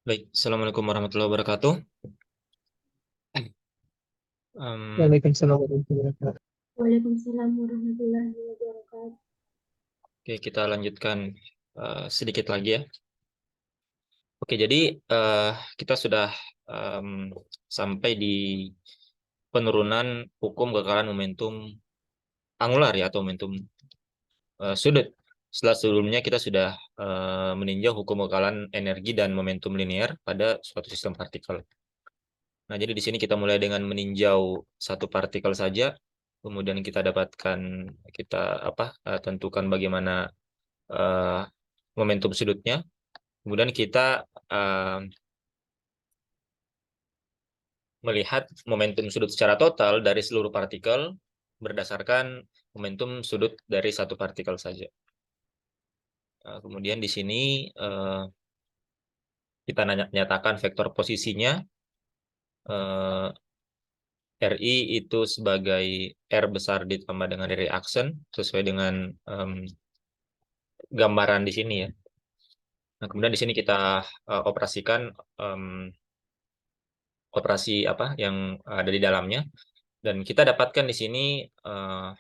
Baik, Assalamualaikum warahmatullahi wabarakatuh. Waalaikumsalam warahmatullahi wabarakatuh. Waalaikumsalam warahmatullahi wabarakatuh. Oke, kita lanjutkan sedikit lagi ya. Oke, jadi eh, kita sudah em, sampai di penurunan hukum kekalahan momentum angular ya, atau momentum sudut. Setelah sebelumnya kita sudah meninjau hukum kekalahan energi dan momentum linear pada suatu sistem partikel. Nah, jadi di sini kita mulai dengan meninjau satu partikel saja, kemudian kita dapatkan, kita tentukan bagaimana eh, momentum sudutnya. Kemudian kita eh, melihat momentum sudut secara total dari seluruh partikel berdasarkan momentum sudut dari satu partikel saja. Kemudian di sini eh, kita nyatakan vektor posisinya. eh, RI itu sebagai R besar ditambah dengan RI aksen sesuai dengan gambaran di sini ya. Nah, kemudian di sini kita operasikan em, operasi apa yang ada di dalamnya, dan kita dapatkan di sini eh,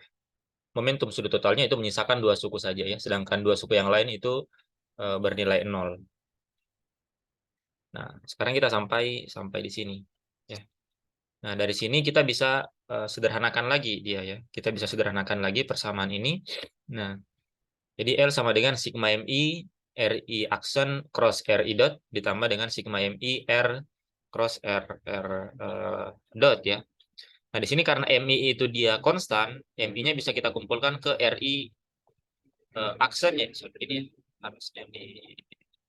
momentum sudut totalnya itu menyisakan dua suku saja ya, sedangkan dua suku yang lain itu bernilai nol. Nah, sekarang kita sampai sampai di sini ya. Nah, dari sini kita bisa sederhanakan lagi dia ya. Kita bisa sederhanakan lagi persamaan ini. Nah, jadi L sama dengan sigma MI RI aksen cross RI dot ditambah dengan sigma MI R cross R dot ya. Nah, di sini karena MI itu dia konstan, MI-nya bisa kita kumpulkan ke RI aksennya seperti ini. Harusnya di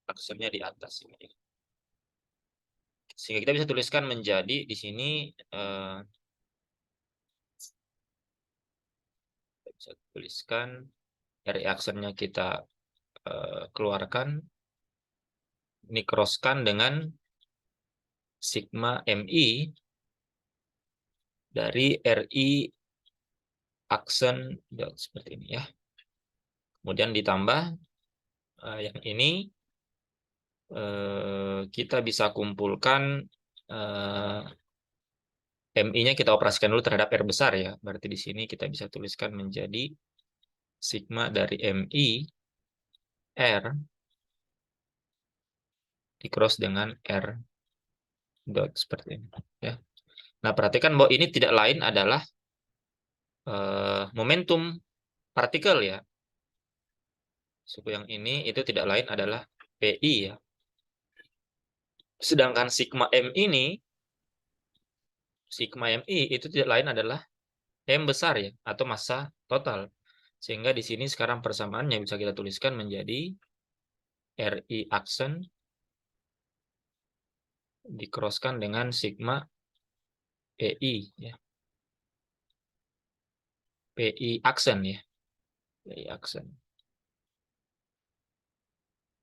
aksennya di atas ini. Sehingga kita bisa tuliskan menjadi di sini kita bisa tuliskan RI aksennya kita keluarkan, ini crosskan dengan sigma MI dari RI aksen seperti ini ya. Kemudian ditambah yang ini kita bisa kumpulkan MI-nya kita operasikan dulu terhadap R besar ya. Berarti di sini kita bisa tuliskan menjadi sigma dari MI R di cross dengan R dot seperti ini ya. Nah, perhatikan bahwa ini tidak lain adalah momentum partikel ya. Suku yang ini itu tidak lain adalah PI ya. Sedangkan sigma MI itu tidak lain adalah M besar ya, atau massa total. Sehingga di sini sekarang persamaannya bisa kita tuliskan menjadi RI aksen dikroskan dengan sigma PI ya. PI aksen ya. PI aksen.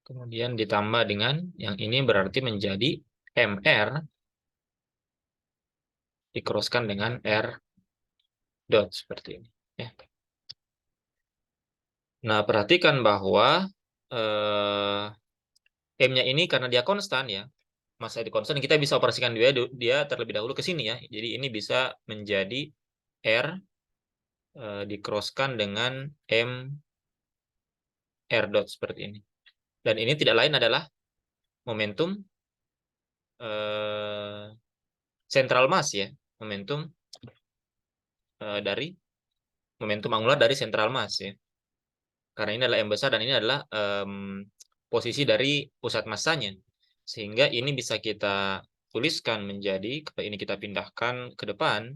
Kemudian ditambah dengan yang ini berarti menjadi MR dikroskan dengan R dot seperti ini ya. Nah, perhatikan bahwa M-nya ini karena dia konstan ya, masa itu konstan, kita bisa operasikan dia terlebih dahulu ke sini ya. Jadi ini bisa menjadi R dikroskan dengan M R dot seperti ini. Dan ini tidak lain adalah momentum eh, central mass ya, momentum dari momentum angular dari central mass ya. Karena ini adalah M besar dan ini adalah posisi dari pusat massanya. Sehingga ini bisa kita tuliskan menjadi, ini kita pindahkan ke depan,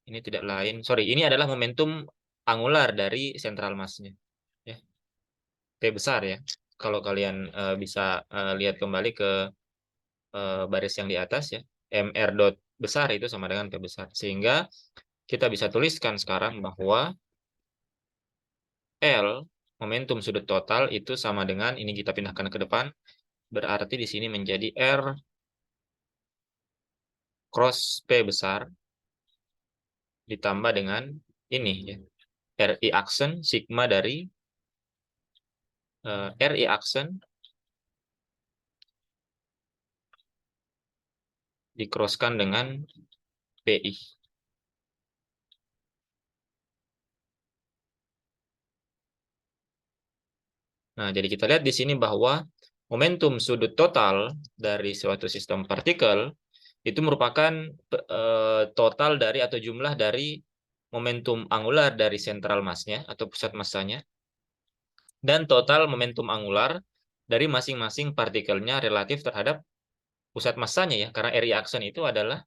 ini tidak lain, sorry, ini adalah momentum angular dari central massnya. Ya, P besar ya. Kalau kalian bisa lihat kembali ke baris yang di atas ya, MR dot besar itu sama dengan P besar. Sehingga kita bisa tuliskan sekarang bahwa L, momentum sudut total itu sama dengan, ini kita pindahkan ke depan, berarti di sini menjadi R cross P besar ditambah dengan ini ya, RI aksen sigma dari RI aksen dikroskan dengan PI. Nah, jadi kita lihat di sini bahwa momentum sudut total dari suatu sistem partikel itu merupakan total dari atau jumlah dari momentum angular dari sentral massnya atau pusat massanya dan total momentum angular dari masing-masing partikelnya relatif terhadap pusat massanya ya, karena area action itu adalah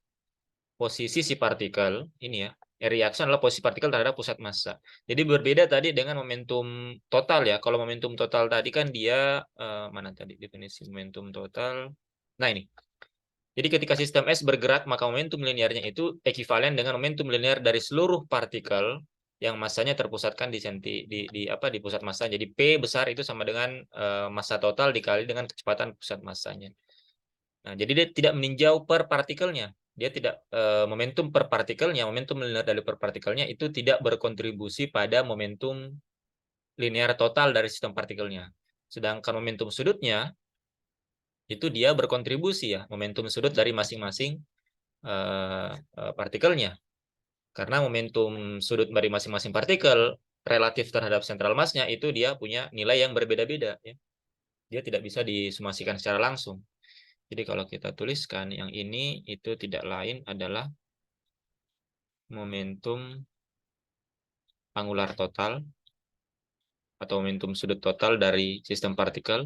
posisi si partikel ini ya. Area action adalah posisi partikel terhadap pusat massa. Jadi berbeda tadi dengan momentum total ya. Kalau momentum total tadi kan dia mana tadi definisi momentum total. Nah ini. Jadi ketika sistem S bergerak maka momentum linearnya itu ekuivalen dengan momentum linear dari seluruh partikel yang massanya terpusatkan di pusat massa. Jadi P besar itu sama dengan massa total dikali dengan kecepatan pusat massanya. Nah, jadi dia tidak meninjau per partikelnya. Dia tidak momentum per partikelnya, momentum linear dari per partikelnya itu tidak berkontribusi pada momentum linear total dari sistem partikelnya. Sedangkan momentum sudutnya itu dia berkontribusi ya, momentum sudut dari masing-masing partikelnya. Karena momentum sudut dari masing-masing partikel relatif terhadap central mass-nya itu dia punya nilai yang berbeda-beda ya. Dia tidak bisa disumasikan secara langsung. Jadi kalau kita tuliskan yang ini itu tidak lain adalah momentum angular total atau momentum sudut total dari sistem partikel.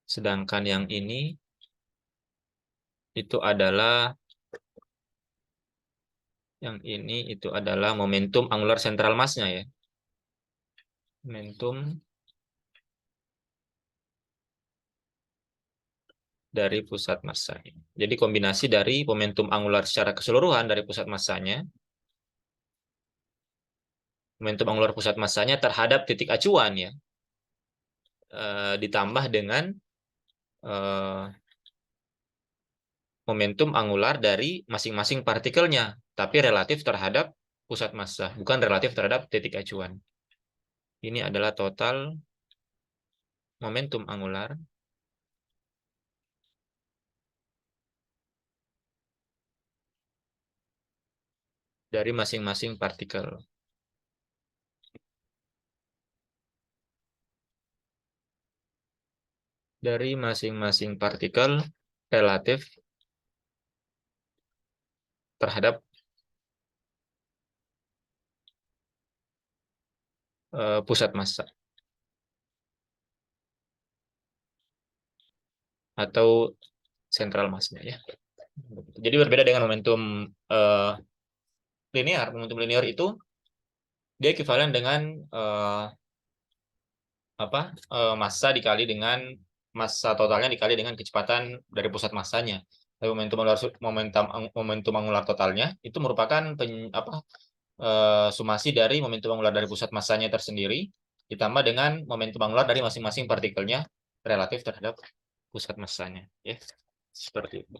Sedangkan yang ini itu adalah momentum angular central mass-nya ya. Momentum dari pusat massa. Jadi kombinasi dari momentum angular secara keseluruhan dari pusat massanya, momentum angular pusat massanya terhadap titik acuan ya, ditambah dengan momentum angular dari masing-masing partikelnya, tapi relatif terhadap pusat massa, bukan relatif terhadap titik acuan. Ini adalah total momentum angular dari masing-masing partikel. Dari masing-masing partikel relatif terhadap pusat massa. Atau central mass-nya ya. Jadi berbeda dengan momentum linear. Momentum linear itu dia ekuivalen dengan massa dikali dengan massa totalnya dikali dengan kecepatan dari pusat massanya. Tapi momentum angular totalnya itu merupakan sumasi dari momentum angular dari pusat massanya tersendiri ditambah dengan momentum angular dari masing-masing partikelnya relatif terhadap pusat massanya ya. Seperti itu.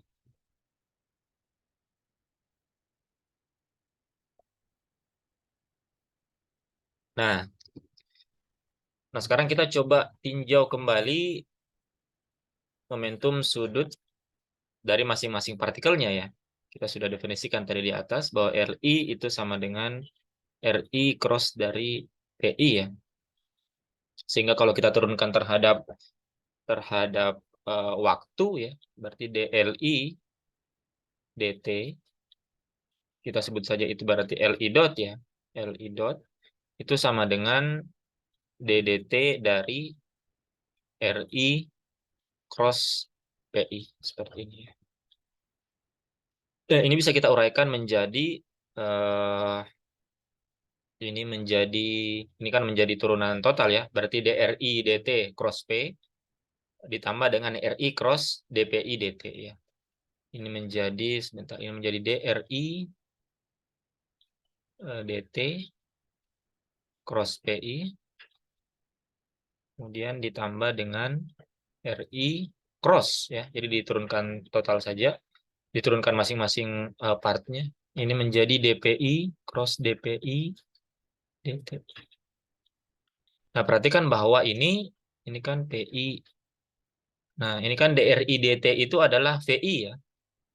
Nah, sekarang kita coba tinjau kembali momentum sudut dari masing-masing partikelnya ya. Kita sudah definisikan tadi di atas bahwa RI itu sama dengan RI cross dari PI ya. Sehingga kalau kita turunkan terhadap waktu ya, berarti DLI DT kita sebut saja itu berarti LI dot ya. LI dot itu sama dengan DDT dari RI cross PI seperti ini. Dan ini bisa kita uraikan menjadi ini kan menjadi turunan total ya. Berarti DRI DT cross P ditambah dengan RI cross DPI DT ya. Ini menjadi DRI DT cross PI kemudian ditambah dengan RI cross ya. Jadi diturunkan total saja, diturunkan masing-masing partnya. Ini menjadi DPI cross DPI DT. Nah, perhatikan bahwa ini kan PI. Nah, ini kan DRI DT itu adalah VI ya.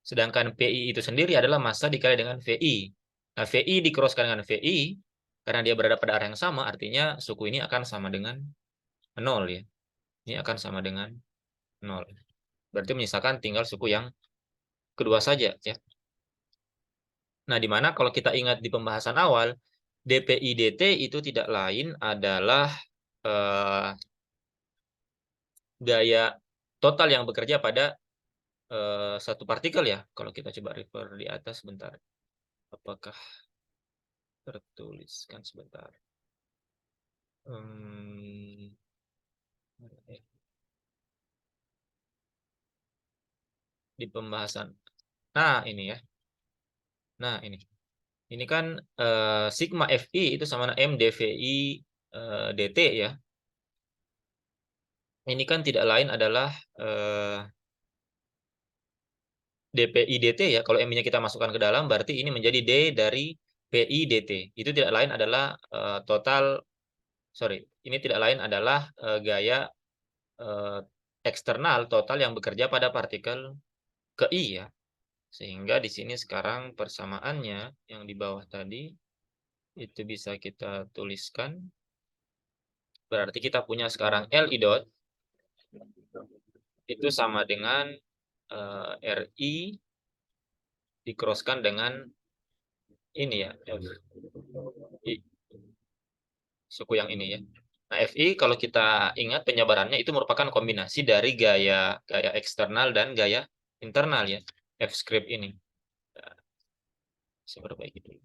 Sedangkan PI itu sendiri adalah massa dikali dengan VI. Nah, VI dikroskan dengan VI, karena dia berada pada arah yang sama, artinya suku ini akan sama dengan 0 ya. Ini akan sama dengan 0. Berarti menyisakan tinggal suku yang kedua saja ya. Nah, di mana kalau kita ingat di pembahasan awal, DPI DT itu tidak lain adalah gaya total yang bekerja pada satu partikel ya. Kalau kita coba refer di atas sebentar. Apakah tertuliskan sebentar? Di pembahasan. Nah, ini ya. Nah, ini. Ini kan sigma FI itu sama dengan M dVI dt ya. Ini kan tidak lain adalah dPi dt ya. Kalau M-nya kita masukkan ke dalam, berarti ini menjadi D dari PI dt. Itu tidak lain adalah ini tidak lain adalah gaya eksternal total yang bekerja pada partikel ke I ya. Sehingga di sini sekarang persamaannya yang di bawah tadi itu bisa kita tuliskan. Berarti kita punya sekarang Li dot itu sama dengan RI dikroskan dengan ini ya, FI, suku yang ini ya. Nah, FI kalau kita ingat penyebarannya itu merupakan kombinasi dari gaya eksternal dan gaya internal ya, F script ini. Nah, saya perbaiki dulu.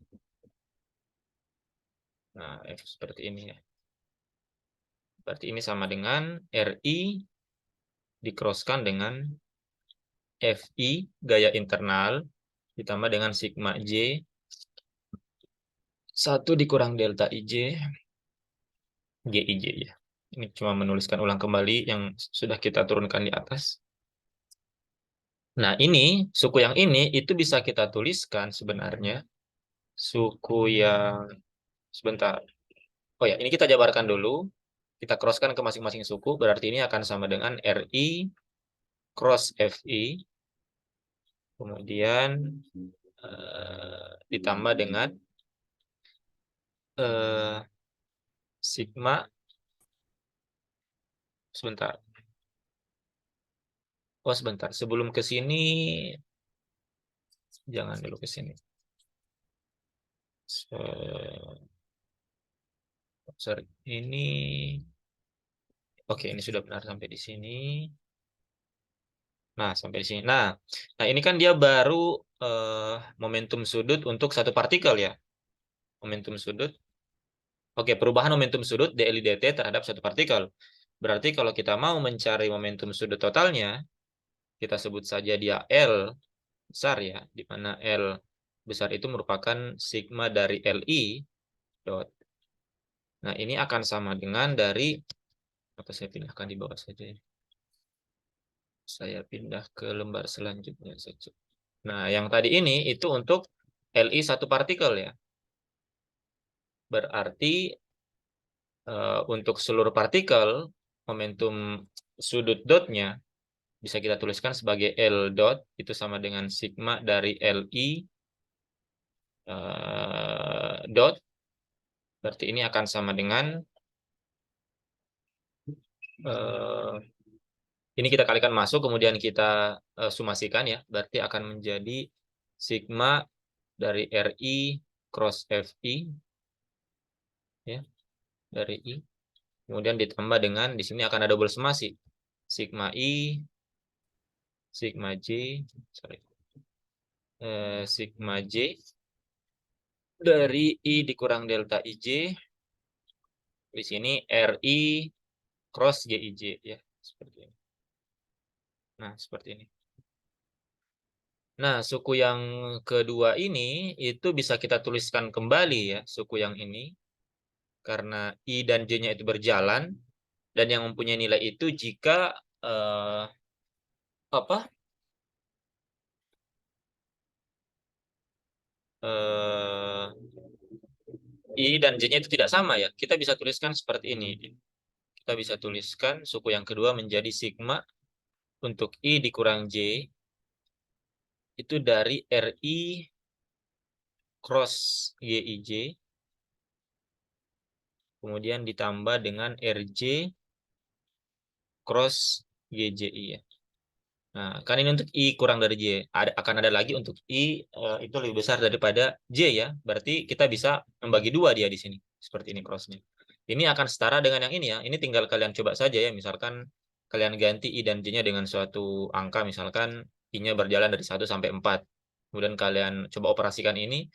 Nah, F seperti ini ya. Berarti ini sama dengan RI dikroskan dengan FI gaya internal ditambah dengan sigma J 1 dikurang delta IJ GIJ ya. Ini cuma menuliskan ulang kembali yang sudah kita turunkan di atas. Nah, ini suku yang ini itu bisa kita tuliskan sebenarnya suku yang sebentar. Oh ya, ini kita jabarkan dulu. Kita crosskan ke masing-masing suku, berarti ini akan sama dengan RI cross FI. Kemudian ditambah dengan sigma sebentar. Oh, sebentar. Sebelum ke sini jangan dulu ke sini. Sorry. Ini oke, ini sudah benar sampai di sini. Nah, sampai di sini. Nah, ini kan dia baru momentum sudut untuk satu partikel ya. Momentum sudut. Oke, perubahan momentum sudut dLi dt terhadap satu partikel. Berarti kalau kita mau mencari momentum sudut totalnya, kita sebut saja dia L besar ya, di mana L besar itu merupakan sigma dari Li dot. Nah, ini akan sama dengan dari, atau saya pindahkan di bawah saja ya. Saya pindah ke lembar selanjutnya saja. Nah, yang tadi ini itu untuk Li satu partikel ya. Berarti untuk seluruh partikel, momentum sudut dotnya bisa kita tuliskan sebagai L dot, itu sama dengan sigma dari Li dot. Berarti ini akan sama dengan ini kita kalikan masuk, kemudian kita sumasikan ya. Berarti akan menjadi sigma dari Ri cross Fi ya, dari I. Kemudian ditambah dengan di sini akan ada double sumasi. Sigma I, sigma J, sigma J dari I dikurang delta IJ. Di sini Ri cross GIJ ya, seperti ini. Nah, seperti ini. Nah, suku yang kedua ini itu bisa kita tuliskan kembali ya, suku yang ini. Karena I dan J-nya itu berjalan, dan yang mempunyai nilai itu jika I dan J-nya itu tidak sama ya. Kita bisa tuliskan seperti ini. Kita bisa tuliskan suku yang kedua menjadi sigma untuk I dikurang J itu dari RI cross GIJ, kemudian ditambah dengan RJ cross GJI ya. Nah, kan ini untuk I kurang dari J. Akan ada lagi untuk I itu lebih besar daripada J ya. Berarti kita bisa membagi dua dia di sini. Seperti ini crossnya. Ini akan setara dengan yang ini ya. Ini tinggal kalian coba saja ya. Misalkan kalian ganti I dan J-nya dengan suatu angka. Misalkan I-nya berjalan dari 1 sampai 4. Kemudian kalian coba operasikan ini.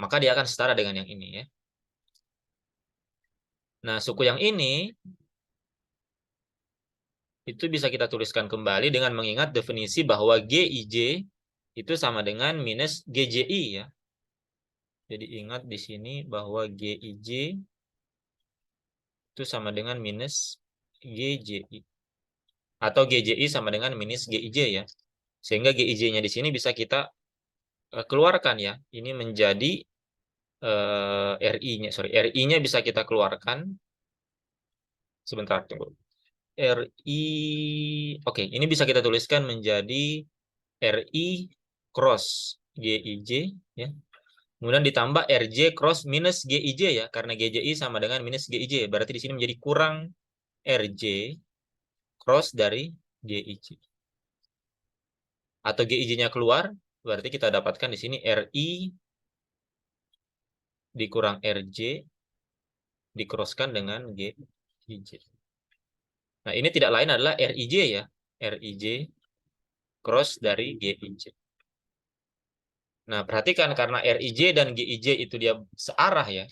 Maka dia akan setara dengan yang ini ya. Nah, suku yang ini itu bisa kita tuliskan kembali dengan mengingat definisi bahwa GIJ itu sama dengan minus GJI ya. Jadi ingat di sini bahwa GIJ itu sama dengan minus GJI. Atau GJI sama dengan minus GIJ ya. Sehingga GIJ-nya di sini bisa kita keluarkan ya. Ini menjadi RI-nya. RI-nya bisa kita keluarkan. Sebentar tunggu. RI, oke, ini bisa kita tuliskan menjadi RI cross GIJ ya. Kemudian ditambah RJ cross minus GIJ ya, karena GJI sama dengan minus GIJ. Berarti di sini menjadi kurang RJ cross dari GIJ. Atau GIJ-nya keluar, berarti kita dapatkan di sini RI dikurang RJ dicrosskan dengan GIJ. Nah, ini tidak lain adalah RIJ ya. RIJ cross dari GIJ. Nah, perhatikan karena RIJ dan GIJ itu dia searah ya.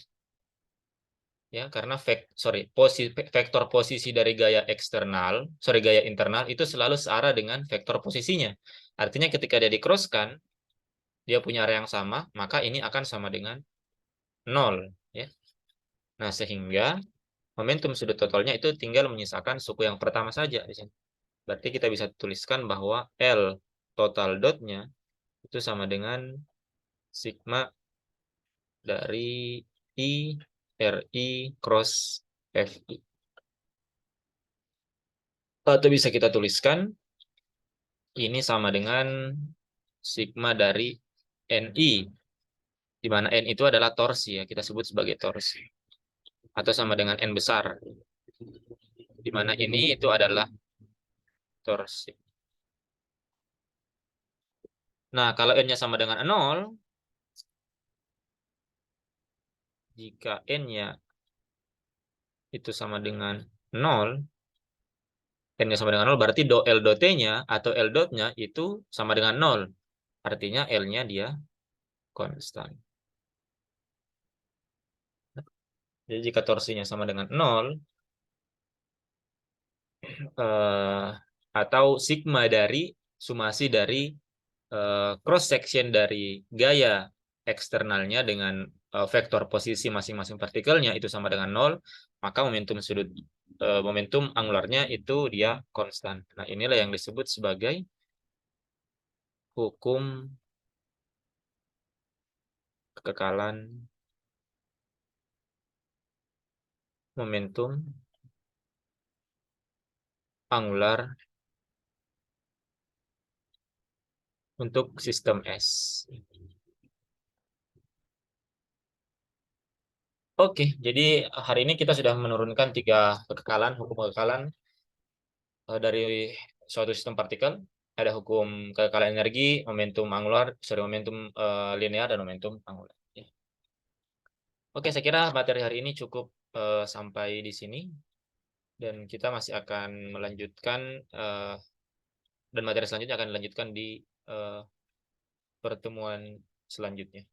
Ya, karena vektor posisi dari gaya gaya internal itu selalu searah dengan vektor posisinya. Artinya ketika dia di-crosskan, dia punya area yang sama, maka ini akan sama dengan 0 ya. Nah, sehingga momentum sudut totalnya itu tinggal menyisakan suku yang pertama saja di sini. Berarti kita bisa tuliskan bahwa L total dotnya itu sama dengan sigma dari I RI cross FI. Atau bisa kita tuliskan ini sama dengan sigma dari NI, di mana N itu adalah torsi ya, kita sebut sebagai torsi. Atau sama dengan N besar, di mana ini itu adalah torsi. Nah, kalau N-nya sama dengan 0, jika N-nya itu sama dengan 0, N-nya sama dengan 0, berarti L dot T-nya atau L dot-nya itu sama dengan 0. Artinya L-nya dia konstan. Jadi jika torsinya sama dengan 0, atau sigma dari sumasi dari cross section dari gaya eksternalnya dengan vektor posisi masing-masing partikelnya itu sama dengan 0, maka momentum angularnya itu dia konstan. Nah, inilah yang disebut sebagai hukum kekekalan momentum angular untuk sistem S. Oke, jadi hari ini kita sudah menurunkan 3 hukum kekekalan dari suatu sistem partikel. Ada hukum kekekalan energi, momentum linear, dan momentum angular. Ya. Oke, saya kira materi hari ini cukup sampai di sini. Dan kita masih akan melanjutkan, dan materi selanjutnya akan dilanjutkan di pertemuan selanjutnya.